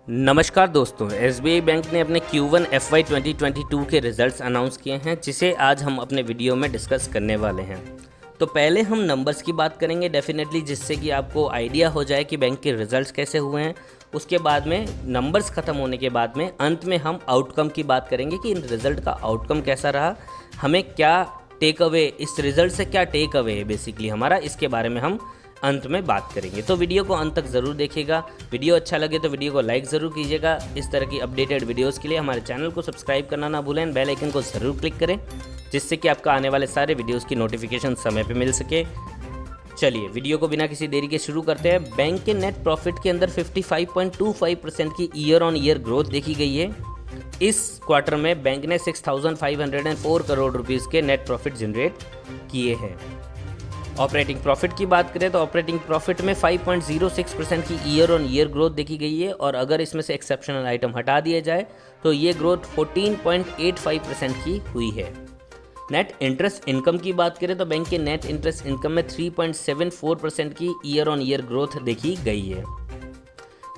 नमस्कार दोस्तों, SBI bank ने अपने Q1 FY 2022 के रिजल्ट्स अनाउंस किए हैं, जिसे आज हम अपने वीडियो में डिस्कस करने वाले हैं। तो पहले हम नंबर्स की बात करेंगे डेफिनेटली, जिससे कि आपको आइडिया हो जाए कि बैंक के रिजल्ट्स कैसे हुए हैं। उसके बाद में नंबर्स ख़त्म होने के बाद में अंत में हम आउटकम की बात करेंगे कि इन रिज़ल्ट का आउटकम कैसा रहा, हमें क्या टेक अवे, इस रिज़ल्ट से क्या टेक अवे है बेसिकली हमारा, इसके बारे में हम अंत में बात करेंगे। तो वीडियो को अंत तक ज़रूर देखिएगा। वीडियो अच्छा लगे तो वीडियो को लाइक ज़रूर कीजिएगा। इस तरह की अपडेटेड वीडियोस के लिए हमारे चैनल को सब्सक्राइब करना ना भूलें, बेल आइकन को ज़रूर क्लिक करें, जिससे कि आपका आने वाले सारे वीडियोस की नोटिफिकेशन समय पे मिल सके। चलिए वीडियो को बिना किसी देरी के शुरू करते हैं। बैंक के नेट प्रॉफिट के अंदर 55.25% की ईयर ऑन ईयर ग्रोथ देखी गई है। इस क्वार्टर में बैंक ने 6,504 करोड़ रुपीज़ के नेट प्रॉफिट जनरेट किए हैं। ऑपरेटिंग प्रॉफिट की बात करें तो ऑपरेटिंग प्रॉफिट में 5.06% की ईयर ऑन ईयर ग्रोथ देखी गई है, और अगर इसमें से एक्सेप्शनल आइटम हटा दिया जाए तो ये ग्रोथ 14.85% की हुई है। नेट इंटरेस्ट इनकम की बात करें तो बैंक के नेट इंटरेस्ट इनकम में 3.74% की ईयर ऑन ईयर ग्रोथ देखी गई है।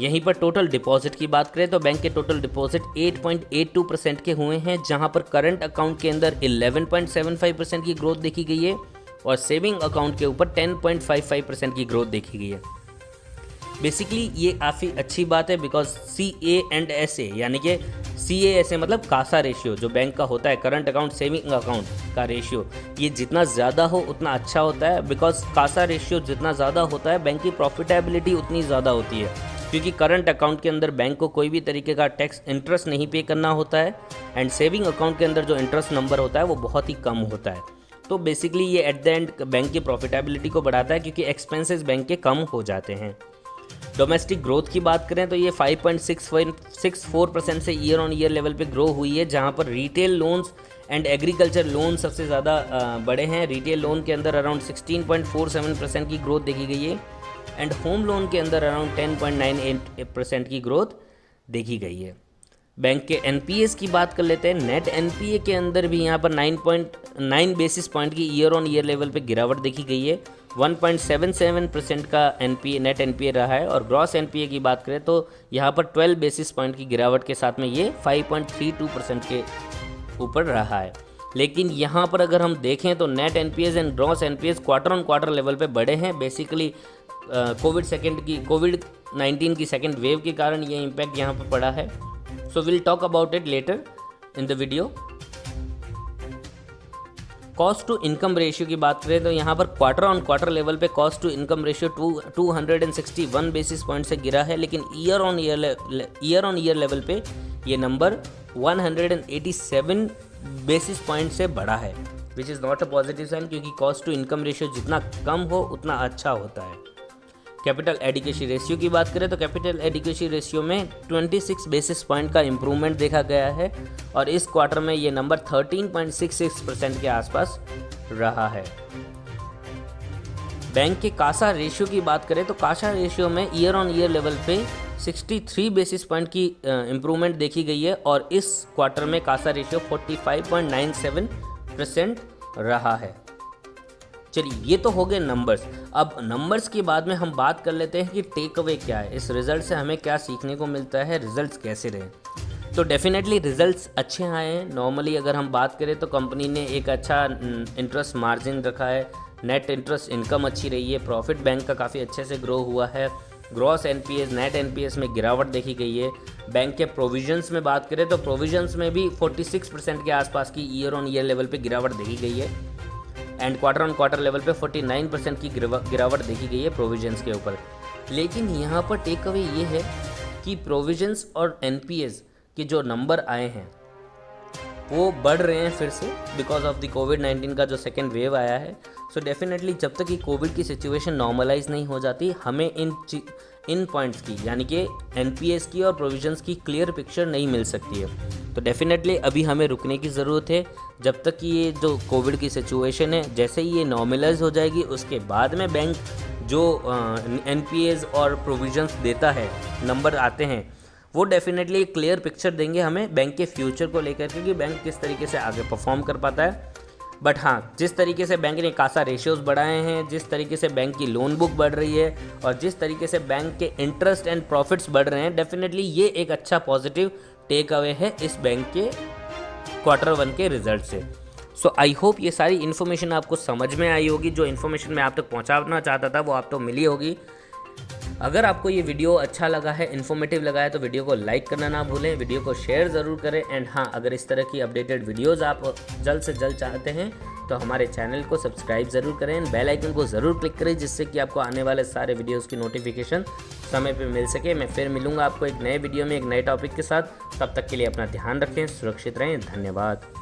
यहीं पर टोटल डिपॉजिट की बात करें तो बैंक के टोटल डिपॉजिट 8.82% के हुए हैं, जहां पर करंट अकाउंट के अंदर 11.75% की ग्रोथ देखी गई है और सेविंग अकाउंट के ऊपर 10.55% की ग्रोथ देखी गई है। बेसिकली ये काफ़ी अच्छी बात है, बिकॉज CA&SA यानी कि CASA मतलब कासा रेशियो जो बैंक का होता है, करंट अकाउंट सेविंग अकाउंट का रेशियो, ये जितना ज़्यादा हो उतना अच्छा होता है। बिकॉज कासा रेशियो जितना ज़्यादा होता है बैंक की प्रॉफिटेबिलिटी उतनी ज़्यादा होती है, क्योंकि करंट अकाउंट के अंदर बैंक को कोई भी तरीके का टैक्स इंटरेस्ट नहीं पे करना होता है, एंड सेविंग अकाउंट के अंदर जो इंटरेस्ट नंबर होता है वो बहुत ही कम होता है। तो बेसिकली ये एट द एंड बैंक की प्रॉफिटेबिलिटी को बढ़ाता है, क्योंकि एक्सपेंसेस बैंक के कम हो जाते हैं। डोमेस्टिक ग्रोथ की बात करें तो ये 5.64% से ईयर ऑन ईयर लेवल पे ग्रो हुई है, जहां पर retail loans and agriculture loan सबसे ज़्यादा बड़े हैं। रिटेल लोन के अंदर अराउंड 16.47% की ग्रोथ देखी गई है, एंड होम लोन के अंदर अराउंड 10.98% की ग्रोथ देखी गई है। बैंक के NPAs की बात कर लेते हैं। नेट NPA के अंदर भी यहाँ पर 9.9 बेसिस पॉइंट की ईयर ऑन ईयर लेवल पे गिरावट देखी गई है। 1.77% का नेट NPA रहा है, और ग्रॉस NPA की बात करें तो यहाँ पर 12 बेसिस पॉइंट की गिरावट के साथ में ये 5.32% के ऊपर रहा है। लेकिन यहाँ पर अगर हम देखें तो net NPAs and gross NPAs quarter on quarter level पे बढ़े हैं। बेसिकली कोविड-19 की सेकेंड वेव के कारण ये इम्पैक्ट यहाँ पर पड़ा है। So we'll talk about it later in the video. Cost to income ratio की बात करें तो यहाँ पर क्वार्टर ऑन क्वार्टर लेवल पे cost to income ratio 261 basis point से गिरा है, लेकिन ईयर ऑन ईयर लेवल पे ये नंबर 187 बेसिस पॉइंट से बढ़ा है, which is not a positive sign, क्योंकि कॉस्ट टू इनकम रेशियो जितना कम हो उतना अच्छा होता है। कैपिटल एडिक्वेसी रेशियो की बात करें तो कैपिटल एडिक्वेसी रेशियो में 26 बेसिस पॉइंट का इम्प्रूवमेंट देखा गया है, और इस क्वार्टर में ये नंबर 13.66% के आसपास रहा है। बैंक के कासा रेशियो की बात करें तो कासा रेशियो में ईयर ऑन ईयर लेवल पे 63 बेसिस पॉइंट की इम्प्रूवमेंट देखी गई है, और इस क्वार्टर में कासा रेशियो 45.97% रहा है। चलिए ये तो हो गए नंबर्स। अब नंबर्स के बाद में हम बात कर लेते हैं कि टेक अवे क्या है, इस रिज़ल्ट से हमें क्या सीखने को मिलता है, रिज़ल्ट्स कैसे रहे। तो डेफिनेटली रिज़ल्ट्स अच्छे आए हैं। नॉर्मली अगर हम बात करें तो कंपनी ने एक अच्छा इंटरेस्ट मार्जिन रखा है, नेट इंटरेस्ट इनकम अच्छी रही है, प्रॉफिट बैंक का काफ़ी अच्छे से ग्रो हुआ है, ग्रॉस NPAs नेट NPAs में गिरावट देखी गई है। बैंक के प्रोविजंस में बात करें तो प्रोविजंस में भी 46% के आसपास की ईयर ऑन ईयर लेवल पर गिरावट देखी गई है, and quarter on quarter level पे 49% की गिरावट देखी गई है प्रोविजंस के ऊपर। लेकिन यहाँ पर टेक अवे ये है कि प्रोविजंस और NPAs के जो नंबर आए हैं वो बढ़ रहे हैं फिर से, बिकॉज ऑफ द कोविड-19 का जो सेकेंड वेव आया है। सो डेफिनेटली जब तक कि कोविड की सिचुएशन नॉर्मलाइज नहीं हो जाती, हमें इन पॉइंट्स की यानी कि NPAs की और प्रोविजंस की क्लियर पिक्चर नहीं मिल सकती है। तो डेफिनेटली अभी हमें रुकने की ज़रूरत है, जब तक कि ये जो कोविड की सिचुएशन है, जैसे ही ये नॉर्मलाइज हो जाएगी उसके बाद में बैंक जो NPAs और प्रोविजंस देता है, नंबर आते हैं, वो डेफिनेटली एक क्लियर पिक्चर देंगे हमें बैंक के फ्यूचर को लेकर के कि बैंक किस तरीके से आगे परफॉर्म कर पाता है। बट हाँ, जिस तरीके से बैंक ने कासा रेशियोज़ बढ़ाए हैं, जिस तरीके से बैंक की लोन बुक बढ़ रही है और जिस तरीके से बैंक के इंटरेस्ट एंड प्रॉफिट्स बढ़ रहे हैं, डेफिनेटली ये एक अच्छा पॉजिटिव टेक अवे है इस बैंक के Q1 के रिजल्ट से। सो आई होप ये सारी इन्फॉर्मेशन आपको समझ में आई होगी। जो इन्फॉर्मेशन मैं आप तक पहुंचाना चाहता था वो आप तो मिली होगी। अगर आपको ये वीडियो अच्छा लगा है, इन्फॉर्मेटिव लगा है, तो वीडियो को लाइक करना ना भूलें, वीडियो को शेयर ज़रूर करें। एंड हाँ, अगर इस तरह की अपडेटेड वीडियोज़ आप जल्द से जल्द चाहते हैं तो हमारे चैनल को सब्सक्राइब ज़रूर करें एंड बेल आइकन को ज़रूर क्लिक करें, जिससे कि आपको आने वाले सारे वीडियोज़ की नोटिफिकेशन समय पे मिल सके। मैं फिर मिलूँगा आपको एक नए वीडियो में एक नए टॉपिक के साथ। तब तक के लिए अपना ध्यान रखें, सुरक्षित रहें। धन्यवाद।